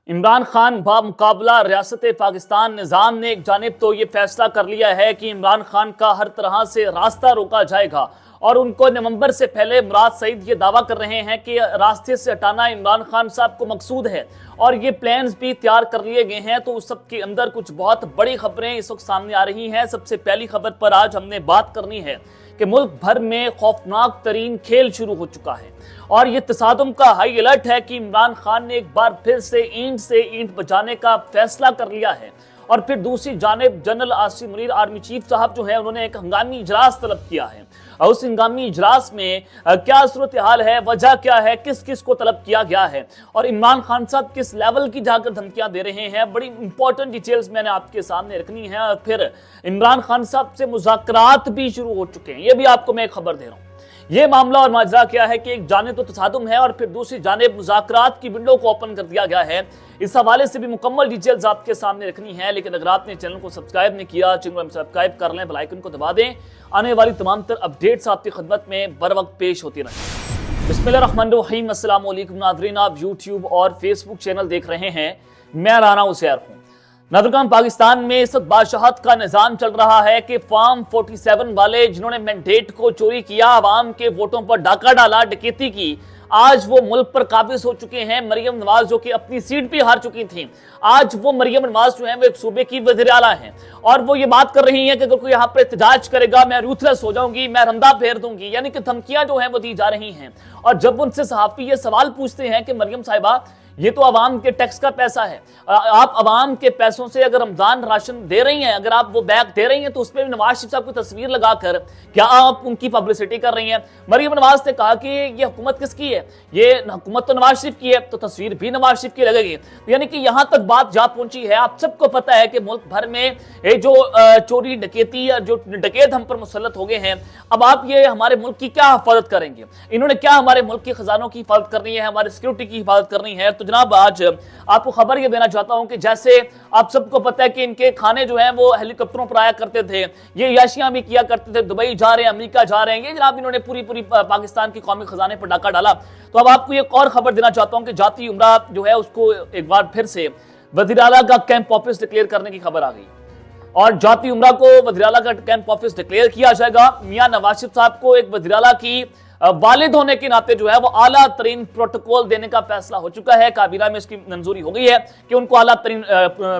عمران خان بمقابلہ ریاست پاکستان نظام نے ایک جانب تو یہ فیصلہ کر لیا ہے کہ عمران خان کا ہر طرح سے راستہ روکا جائے گا اور ان کو نومبر سے پہلے مراد سعید یہ دعویٰ کر رہے ہیں کہ راستے سے ہٹانا عمران خان صاحب کو مقصود ہے اور یہ پلانز بھی تیار کر لیے گئے ہیں۔ تو اس سب کے اندر کچھ بہت بڑی خبریں اس وقت سامنے آ رہی ہیں۔ سب سے پہلی خبر پر آج ہم نے بات کرنی ہے کہ ملک بھر میں خوفناک ترین کھیل شروع ہو چکا ہے اور یہ تصادم کا ہائی الرٹ ہے کہ عمران خان نے ایک بار پھر سے اینٹ بجانے کا فیصلہ کر لیا ہے اور پھر دوسری جانب general Asim Munir army chief صاحب جو ہے انہوں نے ایک ہنگامی اجلاس طلب کیا ہے اور اس ہنگامی اجلاس میں کیا صورتحال ہے، وجہ کیا ہے، کس کس کو طلب کیا گیا ہے اور عمران خان صاحب کس لیول کی جا کر دھمکیاں دے رہے ہیں، بڑی امپورٹنٹ ڈیٹیلز میں نے آپ کے سامنے رکھنی ہے۔ اور پھر عمران خان صاحب سے مذاکرات بھی شروع ہو چکے ہیں، یہ بھی آپ کو میں ایک خبر دے رہا ہوں۔ یہ معاملہ اور ماجرا کیا ہے کہ ایک جانب تو تصادم ہے اور پھر دوسری جانب مذاکرات کی ونڈو کو اوپن کر دیا گیا ہے۔ اس حوالے سے بھی مکمل ڈیٹیلز آپ کے سامنے رکھنی ہے، لیکن اگر آپ نے چینل کو سبسکرائب نہیں کیا، چینل کو سبسکرائب کر لیں، بیل آئیکن کو دبا دیں، آنے والی تمام تر اپڈیٹس آپ کی خدمت میں بر وقت پیش ہوتی رہیں۔ بسم اللہ الرحمن الرحیم۔ السلام علیکم ناظرین، آپ یوٹیوب اور فیس بک چینل دیکھ رہے ہیں، میں رانا عزیر ہوں۔ ناظرین، پاکستان میں اس وقت بادشاہت کا نظام چل رہا ہے کہ فارم 47 والے جنہوں نے مینڈیٹ کو چوری کیا، عوام کے ووٹوں پر ڈاکہ ڈالا، ڈکیتی کی، آج وہ ملک پر قابض ہو چکے ہیں۔ مریم نواز جو کہ اپنی سیٹ بھی ہار چکی تھیں، آج وہ مریم نواز جو ہیں وہ ایک صوبے کی وزیر اعلیٰ ہیں اور وہ یہ بات کر رہی ہیں کہ اگر کوئی یہاں پر احتجاج کرے گا میں روتھلیس ہو جاؤں گی، میں رندہ پھیر دوں گی، یعنی کہ دھمکیاں جو ہیں وہ دی جا رہی ہیں۔ اور جب ان سے صحافی یہ سوال پوچھتے ہیں کہ مریم صاحبہ یہ تو عوام کے ٹیکس کا پیسہ ہے، آپ عوام کے پیسوں سے اگر رمضان راشن دے رہی ہیں، اگر آپ وہ بیگ دے رہی ہیں تو اس پہ بھی نواز شریف صاحب کی تصویر لگا کر کیا آپ ان کی پبلسٹی کر رہی ہیں؟ مریم نواز نے کہا کہ یہ حکومت کس کی ہے؟ یہ حکومت تو نواز شریف کی ہے، تو تصویر بھی نواز شریف کی لگے گی۔ یعنی کہ یہاں تک بات جا پہنچی ہے۔ آپ سب کو پتہ ہے کہ ملک بھر میں یہ جو چوری ڈکیتی یا جو ڈکیت ہم پر مسلط ہو گئے ہیں، اب آپ یہ ہمارے ملک کی کیا حفاظت کریں گے؟ انہوں نے کیا ہمارے ملک کے خزانوں کی حفاظت کرنی ہے، ہمارے سیکورٹی کی حفاظت کرنی ہے؟ تو جناب آج آپ کو خبر یہ دینا چاہتا ہوں کہ جیسے آپ سب کو پتہ ہے کہ ان کے کھانے جو ہیں وہ ہیلی کاپٹروں پر آیا کرتے تھے، یہ عیاشیاں بھی کیا کرتے تھے، دبئی جا رہے ہیں، امریکہ جا رہے ہیں، یہ جناب انہوں نے پوری پاکستان کی قومی خزانے پر ڈاکہ ڈالا۔ تو اب آپ کو ایک اور خبر دینا چاہتا ہوں کہ جاتی عمرہ جو ہے اس کو ایک بار پھر سے وزیر اعلیٰ کا کیمپ آفس ڈکلیئر کرنے کی خبر آ گئی اور جاتی عمرہ کو وزیر اعلیٰ کا کیمپ آفس ڈکلیئر کیا جائے گا۔ میاں نواز شریف صاحب کو ایک وزیر اعلیٰ کی والد ہونے کے ناطے جو ہے وہ اعلیٰ ترین پروٹوکول دینے کا فیصلہ ہو چکا ہے۔ کابینہ میں اس کی منظوری ہو گئی ہے کہ ان کو اعلیٰ ترین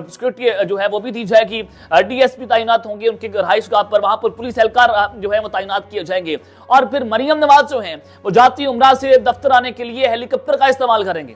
سیکورٹی جو ہے وہ بھی دی جائے گی، ڈی ایس پی تعینات ہوں گے ان کے رہائش گاہ پر، وہاں پر پولیس اہلکار جو ہے وہ تعینات کیے جائیں گے اور پھر مریم نواز جو ہیں وہ جاتی عمرہ سے دفتر آنے کے لیے ہیلی کاپٹر کا استعمال کریں گے،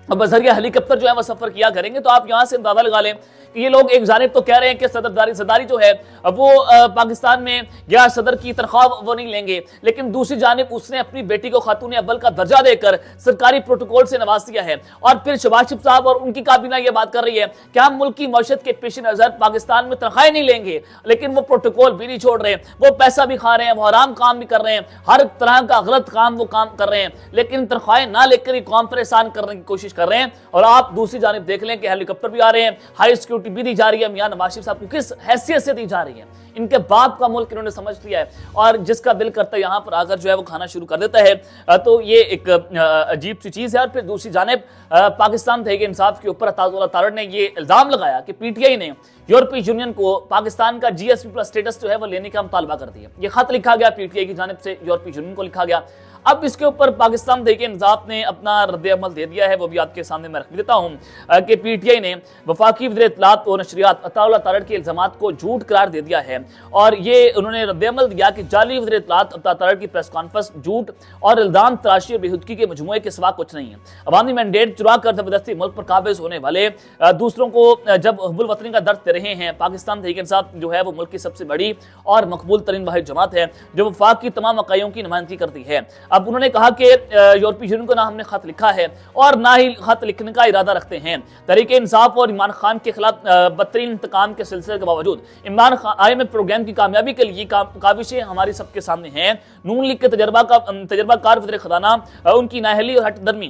بذریعہ ہیلی کاپٹر جو ہے وہ سفر کیا کریں گے۔ تو آپ یہاں سے اندازہ لگا لیں کہ یہ لوگ ایک جانب تو کہہ رہے ہیں کہ صداری جو ہے وہ پاکستان میں یا صدر کی تنخواہ وہ نہیں لیں گے، لیکن دوسری جانب اس نے اپنی بیٹی کو خاتون اول کا درجہ دے کر سرکاری پروٹوکول سے نواز دیا ہے اور پھر شہباز شریف صاحب اور ان کی کابینہ یہ بات کر رہی ہے کہ ہم ملک کی معیشت کے پیش نظر پاکستان میں تنخواہیں نہیں لیں گے، لیکن وہ پروٹوکول بھی نہیں چھوڑ رہے، وہ پیسہ بھی کھا رہے ہیں، وہ حرام کام بھی کر رہے ہیں، ہر طرح کا غلط کام وہ کام کر رہے ہیں، لیکن تنخواہیں نہ لے کر قوم پر احسان کرنے کی کوشش کر رہے ہیں۔ اور آپ دوسری جانب دیکھ لیں کہ ہیلی کاپٹر بھی آ رہے ہیں، ہائی سیکورٹی بھی دی جا رہی ہے۔ میاں نواز شریف صاحب کو کس حیثیت سے دی جا رہی ہے؟ ان کے باپ کا ملک انہوں نے سمجھ لیا ہے اور جس کا دل کرتا ہے یہاں پر آ کر جو ہے وہ کھانا شروع کر دیتا ہے۔ تو یہ ایک عجیب سی چیز ہے۔ اور پھر دوسری جانب پاکستان تحریک انصاف کے اوپر عطاء اللہ تارڑ نے یہ الزام لگایا کہ پی ٹی آئی نے یورپی یونین کو پاکستان کا جی ایس پی پلس اسٹیٹس جو ہے وہ لینے کا مطالبہ کر دیا۔ یہ خط لکھا گیا پی ٹی آئی کی جانب سے، یورپی یونین کو لکھا گیا۔ اب اس کے اوپر پاکستان تحریک انصاف نے اپنا رد عمل دے دیا ہے، وہ بھی آپ کے سامنے میں رکھ دیتا ہوں کہ پی ٹی آئی نے وفاقی وزیر اطلاعات و نشریات عطاء اللہ تارڑ کے الزامات کو جھوٹ قرار دے دیا ہے اور یہ انہوں نے رد عمل دیا کہ جعلی وزیر اطلاعات عطاء تارڑ کی پریس کانفرنس جھوٹ اور الزام تراشی اور بےہودگی کے مجموعے کے سوا کچھ نہیں ہے۔ عوامی مینڈیٹ چرا کر زبردستی ملک پر قابض ہونے والے دوسروں کو جب حب الوطنی کا درد دے رہے ہیں، پاکستان تحریک انصاف جو ہے وہ ملک کی سب سے بڑی اور مقبول ترین واحد جماعت ہے جو وفاق کی تمام اقلیتوں کی نمائندگی کرتی ہے۔ اب انہوں نے کہا کہ یورپی یونین کو نہ ہم نے خط لکھا ہے اور نہ ہی خط لکھنے کا ارادہ رکھتے ہیں۔ تحریک انصاف اور عمران خان کے خلاف بدترین انتقام کے سلسلے کے باوجود Imran Khan I M program کی کامیابی کے لیے کاوشیں ہماری سب کے سامنے ہیں۔ نون لیگ کے تجربہ کار وزیر خزانہ ان کی نااہلی اور ہٹ درمی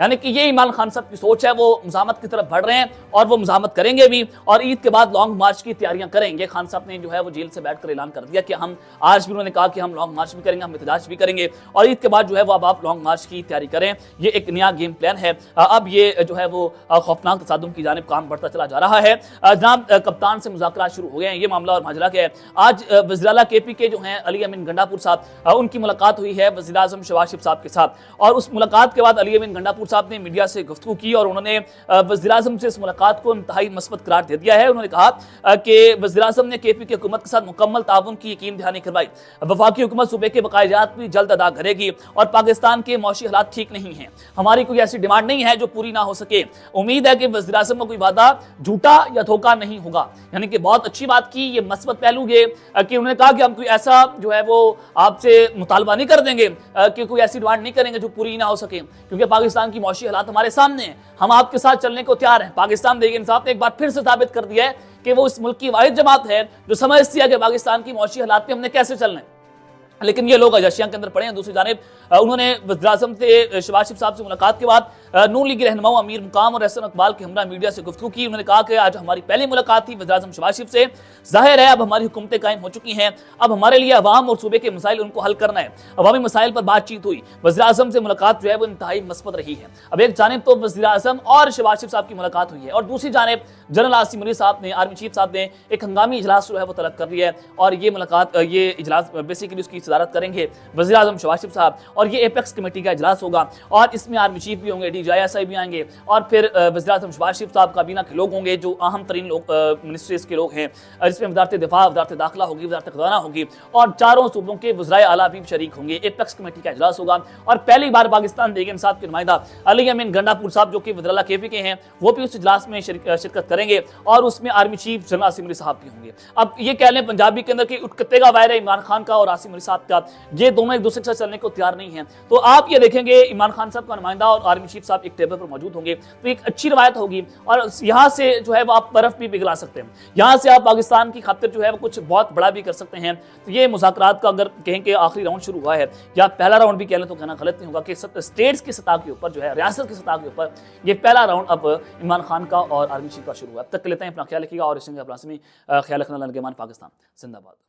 یعنی کہ یہ عمران خان صاحب کی سوچ ہے، وہ مزاحمت کی طرف بڑھ رہے ہیں اور وہ مزاحمت کریں گے بھی، اور عید کے بعد لانگ مارچ کی تیاریاں کریں گے۔ خان صاحب نے جو ہے وہ جیل سے بیٹھ کر اعلان کر دیا کہ ہم آج بھی، انہوں نے کہا کہ ہم لانگ مارچ بھی کریں گے، ہم احتجاج بھی کریں گے، اور عید کے بعد جو ہے وہ اب آپ لانگ مارچ کی تیاری کریں۔ یہ ایک نیا گیم پلان ہے۔ اب یہ جو ہے وہ خوفناک تصادم کی جانب کام بڑھتا چلا جا رہا ہے۔ جناب کپتان سے مذاکرات شروع ہو گئے ہیں۔ یہ معاملہ اور ماجرا کیا ہے؟ آج وزیر اعلیٰ کے پی کے جو ہیں علی امین گنڈاپور صاحب، ان کی ملاقات ہوئی ہے وزیر اعظم شہباز شریف صاحب کے ساتھ، اور اس ملاقات کے بعد علی امین گنڈاپور صاحب نے میڈیا سے گفتگو کی اور انہوں نے وزیر اعظم سے اس ملاقات کو انتہائی مثبت قرار دے دیا ہے۔ انہوں نے کہا کہ وزیر اعظم نے کے پی کی حکومت کے ساتھ مکمل تعاون کی یقین دہانی کروائی۔ وفاقی حکومت صوبے کے بقایا جات بھی جلد ادا کرے گی، اور پاکستان کے معاشی حالات ٹھیک نہیں ہیں، ہماری کوئی ایسی ڈیمانڈ نہیں ہے جو پوری نہ ہو سکے۔ امید ہے کہ وزیر اعظم کا کوئی وعدہ جھوٹا یا دھوکہ نہیں ہوگا۔ یعنی کہ بہت اچھی بات کی، یہ مثبت پہلو یہ کہ انہوں نے کہا کہ ہم کوئی ایسا جو ہے وہ آپ سے مطالبہ نہیں کر دیں گے کہ کوئی ایسی ڈیمانڈ نہیں کریں گے جو پوری نہ ہو سکے، کیونکہ پاکستان کی معاشی حالات ہمارے سامنے ہیں، ہم آپ کے ساتھ چلنے کو تیار ہیں۔ پاکستان تحریک انصاف نے ایک بار پھر سے ثابت کر دیا ہے کہ وہ اس ملک کی واحد جماعت ہے جو سمجھتی ہے کہ پاکستان کی معاشی حالات پہ ہم نے کیسے چلنا ہے، لیکن یہ لوگ اجاشیاں کے اندر پڑے ہیں۔ دوسری جانب انہوں نے وزیر اعظم سے شہباز شریف صاحب سے ملاقات کے بعد نون لیگ رہنماؤں امیر مقام اور احسن اقبال کے ہمراہ میڈیا سے گفتگو کی۔ انہوں نے کہا کہ آج ہماری پہلی ملاقات تھی وزیر اعظم شہباز شریف سے، ظاہر ہے اب ہماری حکومتیں قائم ہو چکی ہیں، اب ہمارے لیے عوام اور صوبے کے مسائل ان کو حل کرنا ہے۔ عوامی مسائل پر بات چیت ہوئی، وزیر اعظم سے ملاقات جو ہے وہ انتہائی مثبت رہی ہے۔ اب ایک جانب تو وزیر اعظم اور شہباز شریف صاحب کی ملاقات ہوئی ہے، اور دوسری جانب جنرل عاصم علی صاحب نے، آرمی چیف صاحب نے ایک ہنگامی اجلاس جو ہے وہ طلب کر لیا ہے، اور یہ ملاقات، یہ اجلاس بیسیکلی اس کی صدارت کریں گے وزیر اعظم شہباز شریف صاحب، اور یہ ایپیکس کمیٹی کا اجلاس ہوگا، اور اس میں آرمی چیف بھی ہوں گے، D G I S I بھی آئیں گے، اور پھر وزیر اعظم شہباز شریف صاحب کابینہ کے لوگ ہوں گے جو اہم ترین لوگ منسٹریز کے لوگ ہیں، جس میں وزارت دفاع، وزارت داخلہ ہوگی، وزارت خزانہ ہوگی، اور چاروں صوبوں کے وزرائے اعلیٰ بھی شریک ہوں گے۔ ایپیکس کمیٹی کا اجلاس ہوگا، اور پہلی بار پاکستان تحریک انصاف کے نمائندہ علی امین گنڈاپور صاحب جو کہ وزیر اعلیٰ کے پی کے ہیں، وہ بھی اس اجلاس میں شرکت کریں گے، اور اس میں آرمی چیف جنرل عاصم علی صاحب بھی ہوں گے۔ اب یہ کہہ لیں پنجابی کے اندر کہ اٹھ کتے کا وائر ہے عمران خان کا اور عاصم علی صاحب کا، یہ دونوں ایک دوسرے کے ساتھ چلنے کو تیار نہیں ہیں، تو آپ یہ دیکھیں گے عمران خان صاحب کا نمائندہ اور آرمی چیف صاحب ایک ٹیبل پر موجود ہوں گے، تو ایک اچھی روایت ہوگی، اور یہاں سے جو ہے وہ آپ برف بھی پگھلا سکتے ہیں، یہاں سے آپ پاکستان کی خاطر جو ہے وہ کچھ بہت بڑا بھی کر سکتے ہیں۔ تو یہ مذاکرات کا اگر کہیں کہ آخری راؤنڈ شروع ہوا ہے، یا پہلا راؤنڈ بھی کہہ لیں تو کہنا غلط نہیں ہوگا کہ اسٹیٹس کی سطح کے اوپر جو ہے، ریاست کی سطح کے اوپر یہ پہلا راؤنڈ اب عمران خان کا اور آرمی چیف کا شروع ہوا ہے۔ اب تک کے لیتے ہیں، اپنا خیال رکھیے گا، اور اس میں اپنا خیال رکھنا، لنگمان پاکستان زندہ باد۔